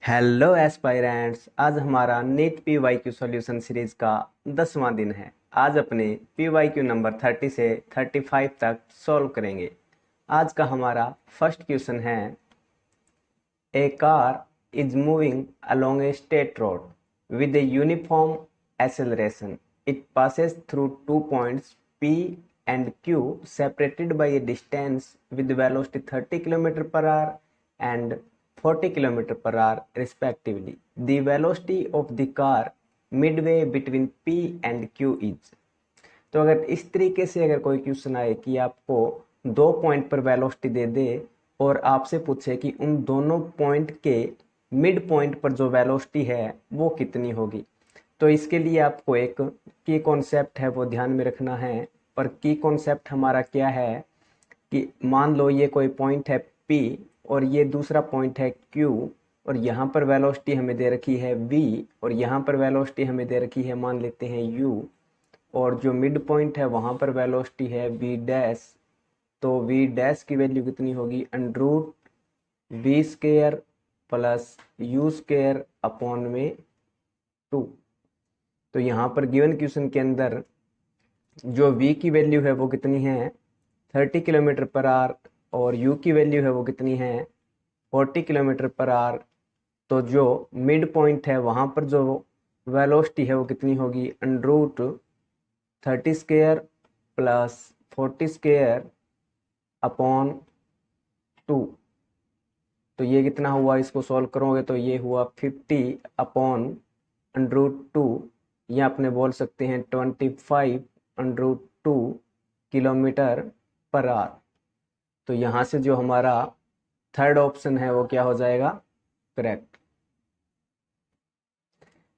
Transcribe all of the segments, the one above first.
Hello aspirants, आज हमारा NEET P Y Q solution series का 10वां दिन है। आज अपने पी वाई क्यू नंबर 30 से 35 तक सॉल्व करेंगे। आज का हमारा फर्स्ट क्वेश्चन है, a car is moving along a straight road with a uniform acceleration. It passes through 2 points P and Q separated by a distance with velocity 30 km per hour and 40 km per hour respectively. The velocity of the car midway between P and Q is. तो अगर इस तरीके से अगर कोई question आए कि आपको 2 पॉइंट पर वेलोसिटी दे दे और आपसे पूछे कि उन दोनों पॉइंट के मिड पॉइंट पर जो वेलोसिटी है वो कितनी होगी, तो इसके लिए आपको एक की कॉन्सेप्ट है वो ध्यान में रखना है। पर की कॉन्सेप्ट हमारा क्या है कि मान लो ये कोई पॉइंट है P और ये दूसरा पॉइंट है Q और यहाँ पर वेलोसिटी हमें दे रखी है V और यहाँ पर वेलोसिटी हमें दे रखी है मान लेते हैं U, और जो मिड पॉइंट है वहाँ पर वेलोसिटी है V डैश। तो V डैश की वैल्यू कितनी होगी, under root V square plus U square upon में 2। तो यहाँ पर गिवन क्वेश्चन के अंदर जो V की वैल्यू है वो कितनी है 30 किलोमीटर पर आवर और U की वैल्यू है वो कितनी है 40 किलोमीटर पर आवर। तो जो मिड पॉइंट है वहाँ पर जो वेलोसिटी है वो कितनी होगी, under root 30 square plus 40 square upon 2। तो ये कितना हुआ, इसको सॉल्व करोगे तो ये हुआ 50 अपॉन अंडरूट 2, या अपने बोल सकते हैं 25 अंडरूट 2 किलोमीटर पर आवर। तो यहाँ से जो हमारा थर्ड ऑप्शन है वो क्या हो जाएगा, करेक्ट।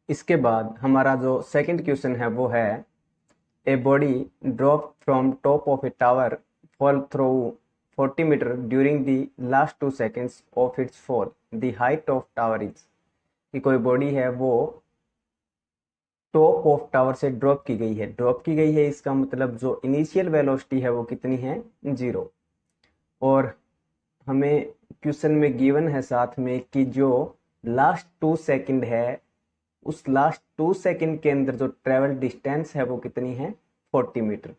इसके बाद हमारा जो सेकंड क्वेश्चन है वो है, a body drop from top of a tower fall through 40 metre during the last 2 seconds of its fall, the height of tower is. कि कोई बॉडी है वो टॉप ऑफ टावर से ड्रॉप की गई है, इसका मतलब जो इनिशियल वेलोसिटी है वो कितनी है, 0। और हमें क्वेश्चन में गिवन है साथ में कि जो लास्ट 2 सेकंड है उस लास्ट 2 सेकंड के अंदर जो ट्रेवल डिस्टेंस है वो कितनी है, 40 मीटर।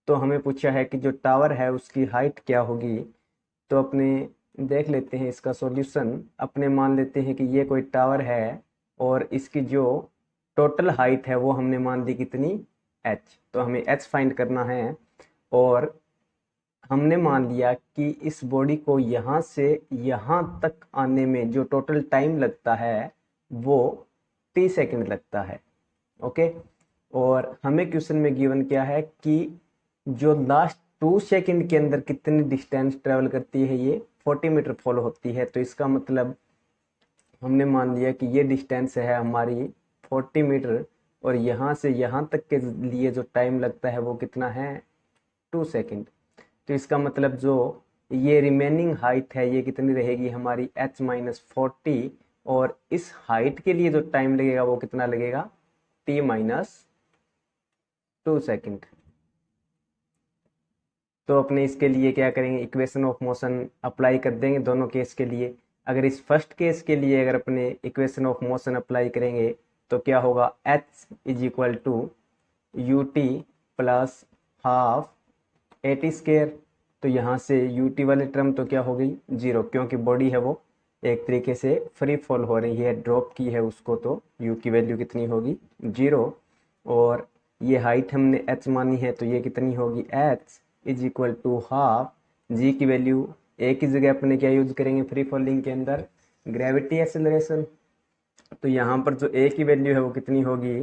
तो हमें पूछा है कि जो टावर है उसकी हाइट क्या होगी। तो अपने देख लेते हैं इसका सॉल्यूशन। अपने मान लेते हैं कि ये कोई टावर है और इसकी जो टोटल हाइट है वो हमने मान ली कितनी, h। तो हमें h फाइंड करना है और हमने मान लिया कि इस बॉडी को यहाँ से यहाँ तक आने में जो टोटल टाइम लगता है वो 30 सेकंड लगता है। ओके। और हमें क्वेश्चन में गिवन क्या है कि जो लास्ट 2 सेकंड के अंदर कितनी डिस्टेंस ट्रेवल करती है, ये 40 मीटर फॉलो होती है। तो इसका मतलब हमने मान लिया कि ये डिस्टेंस है हमारी 40 मीटर और यहाँ से यहाँ तक के लिए जो टाइम लगता है वो कितना है, 2 सेकंड। तो इसका मतलब जो ये रिमेनिंग हाइट है ये कितनी रहेगी हमारी, h माइनस 40, और इस हाइट के लिए जो टाइम लगेगा वो कितना लगेगा, t माइनस 2 सेकेंड। तो अपने इसके लिए क्या करेंगे, इक्वेशन ऑफ मोशन अप्लाई कर देंगे दोनों केस के लिए। अगर इस फर्स्ट केस के लिए अगर अपने इक्वेशन ऑफ मोशन अप्लाई करेंगे तो क्या होगा, h is equal to u t plus half a t square. तो यहाँ से यू टी वाली टर्म तो क्या हो गई, 0, क्योंकि बॉडी है वो एक तरीके से फ्री फॉल हो रही है, ड्रॉप की है उसको, तो यू की वैल्यू कितनी होगी, 0। और ये हाइट हमने h मानी है तो ये कितनी होगी, h is equal to half G की वैल्यू ए की जगह अपने क्या यूज करेंगे फ्री फॉलिंग के अंदर, ग्रेविटी एक्सेलरेशन। तो यहाँ पर जो ए की वैल्यू है वो कितनी होगी,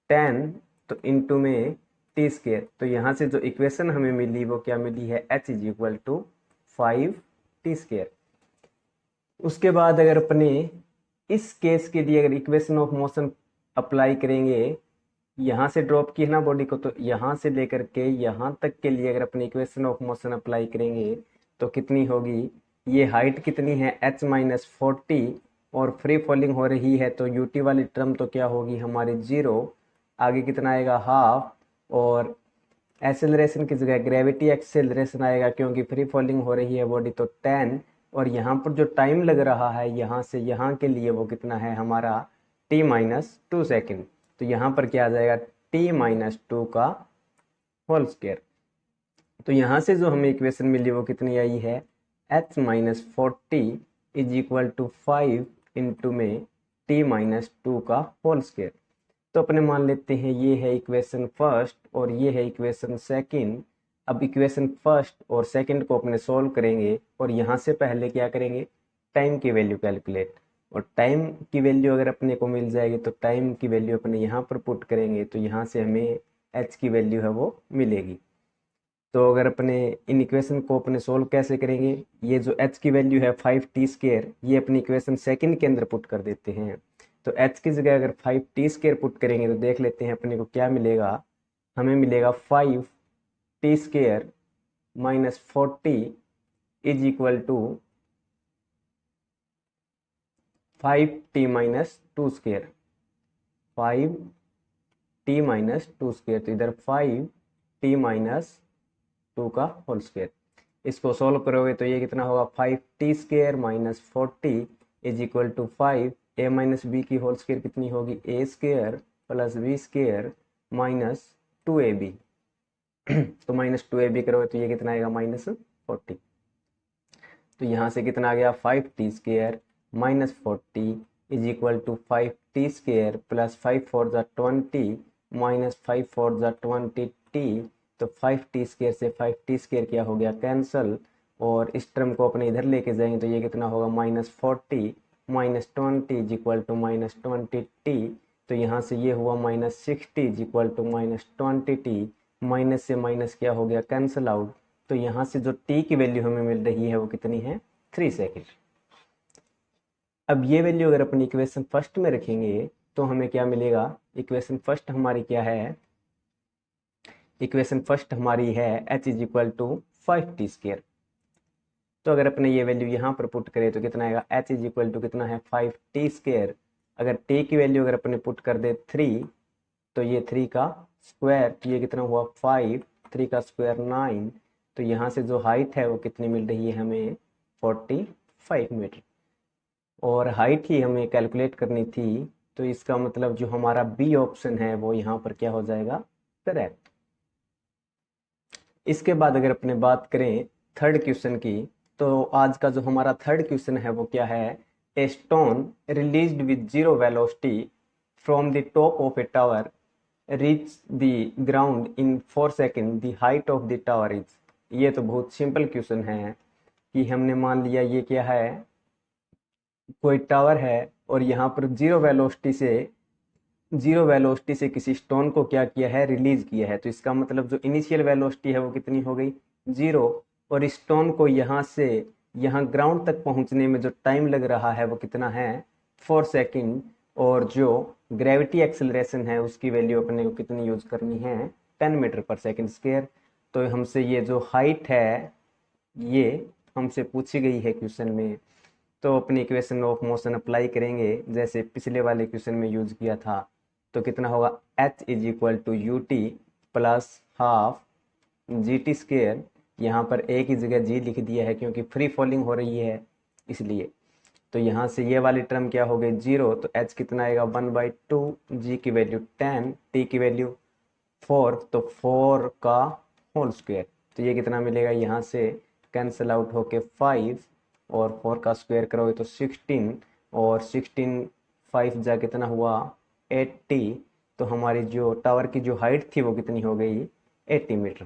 10, तो इनटू में टी स्केयर। तो यहाँ से जो इक्वेशन हमें मिली वो क्या मिली है, h is equal to 5 t square. उसके बाद अगर अपने इस केस के लिए अगर इक्वेशन ऑफ मोशन अप्लाई करेंगे, यहाँ से ड्रॉप की है ना बॉडी को, तो यहाँ से लेकर के यहाँ तक के लिए अगर अपने इक्वेशन ऑफ मोशन अप्लाई करेंगे तो कितनी होगी, ये हाइट कितनी है, h माइनस 40, और फ्री फॉलिंग हो रही है तो यूटी वाली टर्म तो क्या होगी हमारी, 0। आगे कितना आएगा, हाफ, और एक्सेलरेशन की जगह ग्रेविटी एक्सेलरेशन आएगा क्योंकि फ्री फॉलिंग हो रही है बॉडी, तो 10, और यहाँ पर जो टाइम लग रहा है यहाँ से यहाँ के लिए वो कितना है हमारा t-2 सेकेंड। तो यहाँ पर क्या आ जाएगा t-2 का होल स्क्वायर। तो यहाँ से जो हमें इक्वेशन मिली वो कितनी आई है h-40 is equal to 5 into में t-2 का होल स्क्वायर। तो अपने मान लेते हैं ये है इक्वेशन फर्स्ट और ये है इक्वेशन सेकंड। अब इक्वेशन फर्स्ट और सेकंड को अपने सॉल्व करेंगे और यहाँ से पहले क्या करेंगे टाइम की वैल्यू कैलकुलेट। और टाइम की वैल्यू अगर अपने को मिल जाएगी तो टाइम की वैल्यू अपने यहाँ पर पुट करेंगे तो यहाँ से हमें h की वैल्यू है वो मिलेगी। तो अगर अपने इन इक्वेशन को अपने सोल्व कैसे करेंगे, ये जो h की वैल्यू है 5t² ये अपनी इक्वेशन सेकंड के अंदर पुट कर देते हैं। तो h की जगह अगर 5t² पुट करेंगे तो देख लेते हैं अपने को क्या मिलेगा। हमें मिलेगा 5t² minus 40 is equal to 5t-2²। 5t-2² तो इधर 5t-2 का होल स्क्वायर। इसको सॉल्व करोगे तो ये कितना होगा 5t² minus 40 is equal to 5 a minus b की होल स्क्वायर कितनी होगी a² plus b² minus 2ab। तो माइनस 2ab करोगे तो ये कितना आएगा -40। तो यहाँ से कितना आ गया 5t² minus 40 is equal to 5t² plus 5 4 ज़ा 20 माइनस 5 4 ज़ा 20t। तो 5t² से 5t² क्या हो गया कैंसल और इस टर्म को अपने इधर लेके जाएंगे तो ये कितना होगा -40 minus 20 is equal to -20t। तो यहाँ से ये हुआ -60 is equal to -20t। Minus से माइनस क्या हो गया कैंसल आउट। तो यहाँ से जो t की वैल्यू हमें मिल रही है वो कितनी है 3 सेकेंड। अब ये वैल्यू अगर अपनी इक्वेशन फर्स्ट में रखेंगे तो हमें क्या मिलेगा। इक्वेशन फर्स्ट हमारी क्या है, इक्वेशन फर्स्ट हमारी है h is equal to 5t²। तो अगर अपने ये वैल्यू यहाँ पर पुट करें तो कितना आएगा h इज इक्वल टू कितना है 5t²। अगर t की वैल्यू अगर अपने पुट कर दे 3 तो ये 3 का स्क्वायर तो ये कितना हुआ 5, 3 का स्क्वायर 9। तो यहाँ से जो हाइट है वो कितनी मिल रही है हमें 45 मीटर और हाइट ही हमें कैलकुलेट करनी थी। तो इसका मतलब जो हमारा बी ऑप्शन है वो यहाँ पर क्या हो जाएगा करेक्ट। इसके बाद अगर अपने बात करें थर्ड क्वेश्चन की तो आज का जो हमारा थर्ड क्वेश्चन है वो क्या है a stone released with 0 velocity from the top of a tower reach the ground in 4 second the height of the tower is. ये तो बहुत सिंपल क्वेश्चन है कि हमने मान लिया ये क्या है कोई टावर है और यहाँ पर जीरो वेलोसिटी से किसी स्टोन को क्या किया है रिलीज किया है। तो इसका मतलब जो इनिशियल वेलोसिटी है वो कितनी हो गई 0 और स्टोन को यहाँ से यहाँ ग्राउंड तक पहुँचने में जो टाइम लग रहा है वो कितना है 4 सेकेंड और जो ग्रेविटी एक्सेलरेशन है उसकी वैल्यू अपने को कितनी यूज करनी है 10 मीटर पर सेकेंड स्क्वायर। तो हमसे ये जो हाइट है ये हमसे पूछी गई है क्वेश्चन में। तो अपनी इक्वेशन ऑफ मोशन अप्लाई करेंगे जैसे पिछले वाले क्वेश्चन में यूज किया था। तो कितना होगा h is equal to u t plus half GT²। यहाँ पर a की जगह g लिख दिया है क्योंकि फ्री फॉलिंग हो रही है इसलिए। तो यहाँ से ये वाली टर्म क्या हो गई 0 तो h कितना आएगा 1/2, g की वैल्यू 10, t की वैल्यू 4 तो 4 का होल स्क्वायर। तो ये कितना मिलेगा यहाँ से कैंसल आउट होके 5 और 4 का स्क्वायर करोगे तो 16 और 16 5 जा कितना हुआ 80। तो हमारी जो टावर की जो हाइट थी वो कितनी हो गई 80 मीटर।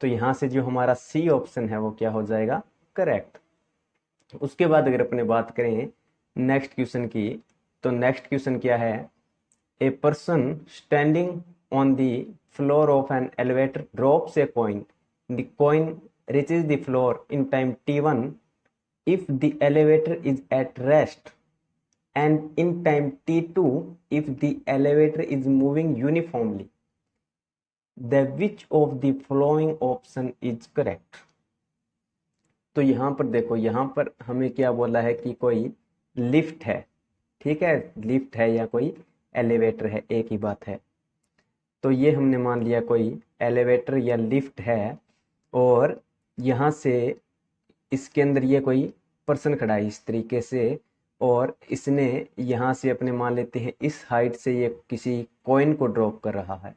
तो यहाँ से जो हमारा सी ऑप्शन है वो क्या हो जाएगा करेक्ट। उसके बाद अगर अपने बात करें नेक्स्ट क्वेश्चन की तो नेक्स्ट क्वेश्चन क्या है a person standing on the floor of an elevator drops a coin the coin reaches the floor in time t1 if the elevator is at rest and in time t2 if the elevator is moving uniformly. The which of the following option is correct? तो यहाँ पर देखो यहाँ पर हमें क्या बोला है कि कोई लिफ्ट है, ठीक है लिफ्ट है या कोई एलिवेटर है एक ही बात है। तो ये हमने मान लिया कोई एलिवेटर या लिफ्ट है और यहाँ से इसके अंदर ये कोई पर्सन खड़ा है इस तरीके से, और इसने यहाँ से अपने मान लेते हैं इस हाइट से ये किसी कॉइन को ड्रॉप कर रहा है।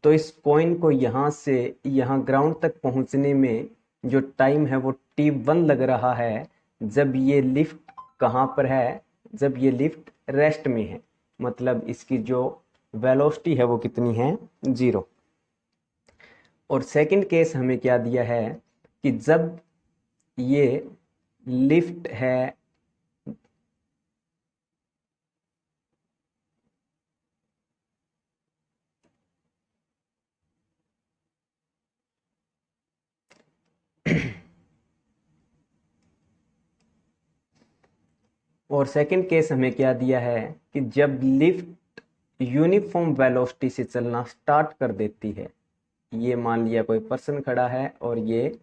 तो इस कॉइन को यहाँ से यहाँ ग्राउंड तक पहुँचने में जो टाइम है वो t1 लग रहा है, जब ये लिफ्ट कहाँ पर है, जब ये लिफ्ट रेस्ट में है, मतलब इसकी जो वेलोसिटी है वो कितनी है, 0। और सेकंड केस हमें क्या दिया है कि जब ये लिफ्ट है और सेकंड केस हमें क्या दिया है कि जब लिफ्ट यूनिफॉर्म वेलोसिटी से चलना स्टार्ट कर देती है, ये मान लिया कोई पर्सन खड़ा है और ये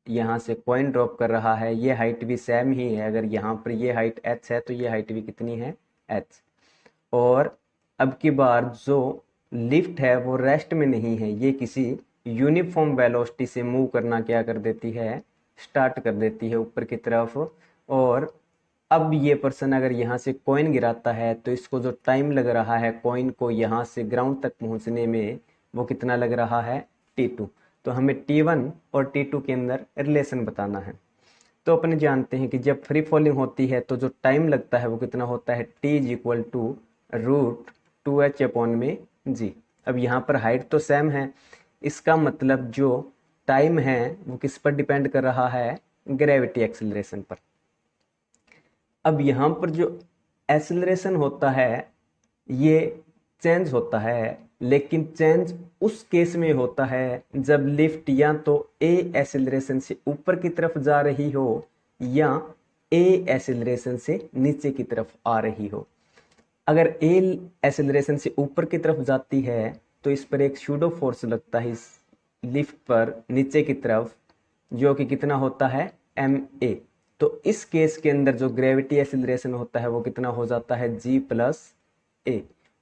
यहाँ से कॉइन ड्रॉप कर रहा है, ये हाइट भी सेम ही है, अगर यहाँ पर ये हाइट h है तो ये हाइट भी कितनी है, h। और अब की बार जो लिफ्ट है वो रेस्ट में नहीं है, ये किसी यूनिफॉर्म वेलोसिटी से मूव करना क्या कर देती है, स्टार्ट कर देती है ऊपर की तरफ। और अब ये पर्सन अगर यहाँ से कॉइन गिराता है तो इसको जो टाइम लग रहा है कॉइन को यहाँ से ग्राउंड तक पहुँचने में, वो कितना लग रहा है, t2। तो हमें t1 और t2 के अंदर रिलेशन बताना है। तो अपने जानते हैं कि जब फ्री फॉलिंग होती है तो जो टाइम लगता है वो कितना होता है, t = √2h/g। अब यहाँ पर हाइट तो सेम है, इसका मतलब जो टाइम है वो किस पर डिपेंड कर रहा है, ग्रेविटी एक्सेलरेशन पर। अब यहाँ पर जो एक्सेलरेशन होता है ये चेंज होता है, लेकिन चेंज उस केस में होता है जब लिफ्ट या तो ए एक्सेलरेशन से ऊपर की तरफ जा रही हो या ए एक्सेलरेशन से नीचे की तरफ आ रही हो। अगर ए एक्सेलरेशन से ऊपर की तरफ जाती है तो इस पर एक सूडो फोर्स लगता है इस लिफ्ट पर नीचे की तरफ, जो कि कितना होता है, ma। तो इस केस के अंदर जो ग्रेविटी एक्सेलरेशन होता है वो कितना हो जाता है, g+a।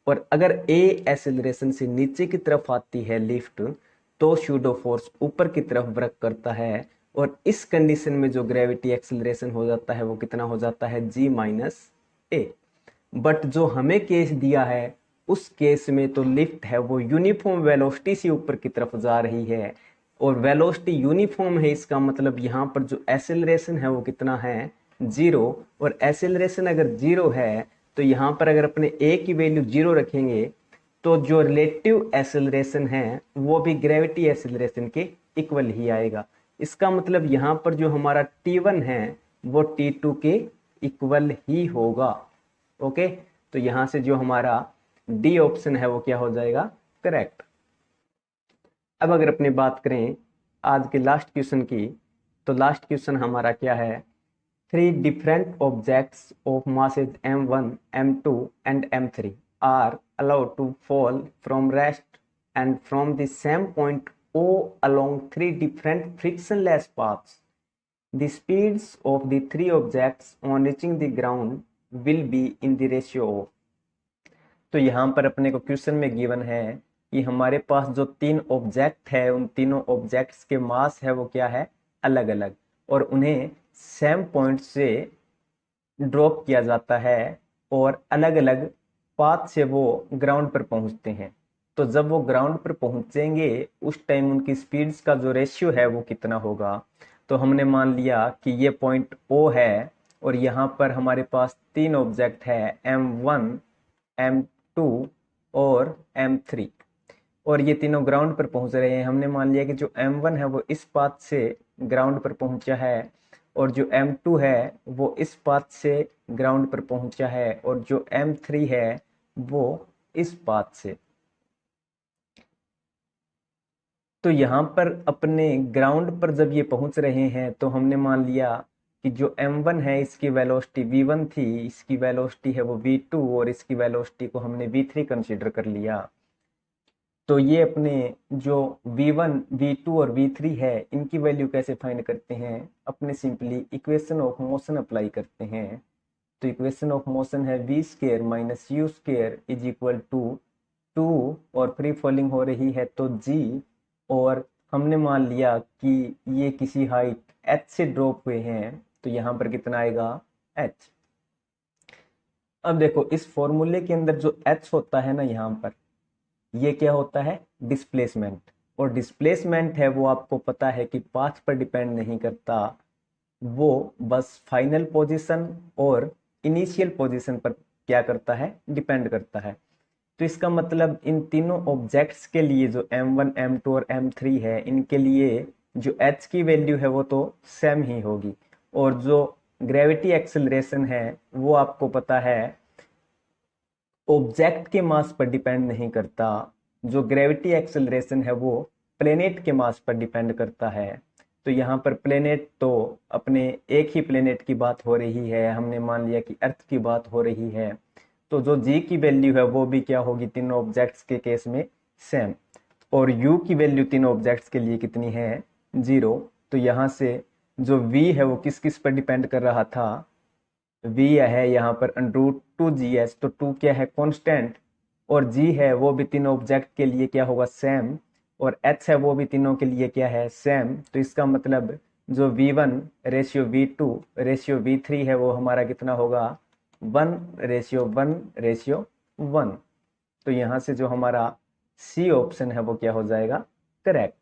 और अगर a एक्सेलरेशन से नीचे की तरफ आती है लिफ्ट तो सूडो फोर्स ऊपर की तरफ वर्क करता है, और इस कंडीशन में जो ग्रेविटी एक्सेलरेशन हो जाता है वो कितना हो जाता है, g-a। बट जो हमें केस दिया है उस केस में तो लिफ्ट है वो यूनिफॉर्म वेलोसिटी से ऊपर की तरफ जा रही है, और वेलोसिटी यूनिफॉर्म है, इसका मतलब यहाँ पर जो एक्सेलरेशन है वो कितना है, 0। और एक्सेलरेशन अगर 0 है तो यहाँ पर अगर अपने a की वैल्यू 0 रखेंगे तो जो रिलेटिव एक्सेलरेशन है वो भी ग्रेविटी एक्सेलरेशन के इक्वल ही आएगा। इसका मतलब यहाँ पर जो हमारा t1 है वो t2 के इक्वल ही होगा। ओके, तो यहाँ से जो हमारा डी ऑप्शन है वो क्या हो जाएगा, करेक्ट। अब अगर अपनी बात करें आज के लास्ट क्वेश्चन की, तो लास्ट क्वेश्चन हमारा क्या है, 3 different objects of masses m1, m2 and m3 are allowed to fall from rest and from the same point O along 3 different frictionless paths. The speeds of the 3 objects on reaching the ground will be in the ratio of। तो यहाँ पर अपने को question में given है कि हमारे पास जो 3 ऑब्जेक्ट है उन तीनों ऑब्जेक्ट्स के मास है वो क्या है, अलग अलग, और उन्हें सेम पॉइंट से ड्रॉप किया जाता है और अलग अलग पाथ से वो ग्राउंड पर पहुंचते हैं। तो जब वो ग्राउंड पर पहुंचेंगे उस टाइम उनकी स्पीड्स का जो रेशियो है वो कितना होगा। तो हमने मान लिया कि ये पॉइंट O है और यहाँ पर हमारे पास 3 ऑब्जेक्ट है m1, m2 और m3, और ये तीनों ग्राउंड पर पहुंच रहे हैं। हमने मान लिया कि जो m1 है वो इस पाथ से ग्राउंड पर पहुंचा है और जो m2 है वो इस पाथ से ग्राउंड पर पहुंचा है और जो m3 है वो इस पाथ से। तो यहाँ पर अपने ग्राउंड पर जब ये पहुंच रहे हैं तो हमने मान लिया कि जो m1 है इसकी वेलोसिटी v1 थी, इसकी वेलोसिटी है वो v2 और इसकी वेलोसिटी को हमने v3 कंसीडर कर लिया। तो ये अपने जो v1, v2 और v3 है इनकी वैल्यू कैसे फाइंड करते हैं, अपने simply equation of motion apply करते हैं। तो इक्वेशन ऑफ मोशन है v² - u² = 2 और फ्री फॉलिंग हो रही है तो g, और हमने मान लिया कि ये किसी हाइट h से ड्रॉप हुए हैं तो यहाँ पर कितना आएगा h। अब देखो इस फॉर्मूले के अंदर जो h होता है ना यहाँ पर, ये क्या होता है डिस्प्लेसमेंट, और डिस्प्लेसमेंट है वो आपको पता है कि पाथ पर डिपेंड नहीं करता, वो बस फाइनल पोजीशन और इनिशियल पोजीशन पर क्या करता है डिपेंड करता है। तो इसका मतलब इन तीनों ऑब्जेक्ट्स के लिए जो m1 m2 और m3 है, इनके लिए जो h की वैल्यू है वो तो सेम ही होगी, और जो ग्रेविटी एक्सेलरेशन है वो आपको पता है ऑब्जेक्ट के मास पर डिपेंड नहीं करता, जो ग्रेविटी एक्सेलरेशन है वो प्लेनेट के मास पर डिपेंड करता है। तो यहाँ पर प्लेनेट तो अपने एक ही प्लेनेट की बात हो रही है, हमने मान लिया कि अर्थ की बात हो रही है, तो जो जी की वैल्यू है वो भी क्या होगी तीनों ऑब्जेक्ट्स के केस में सेम, और यू की वैल्यू तीनों ऑब्जेक्ट्स के लिए कितनी है 0। तो यहाँ से जो वी है वो किस किस पर डिपेंड कर रहा था, वी है यहाँ पर √2gh, तो 2 क्या है कांस्टेंट, और g है वो भी तीनों ऑब्जेक्ट के लिए क्या होगा सेम, और h है वो भी तीनों के लिए क्या है सेम। तो इसका मतलब जो v1 ratio v2 ratio v3 है वो हमारा कितना होगा 1:1:1। तो यहाँ से जो हमारा सी ऑप्शन है वो क्या हो जाएगा करेक्ट।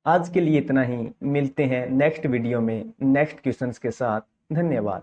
आज के लिए इतना ही, मिलते हैं नेक्स्ट वीडियो में नेक्स्ट क्वेश्चंस के साथ। धन्यवाद।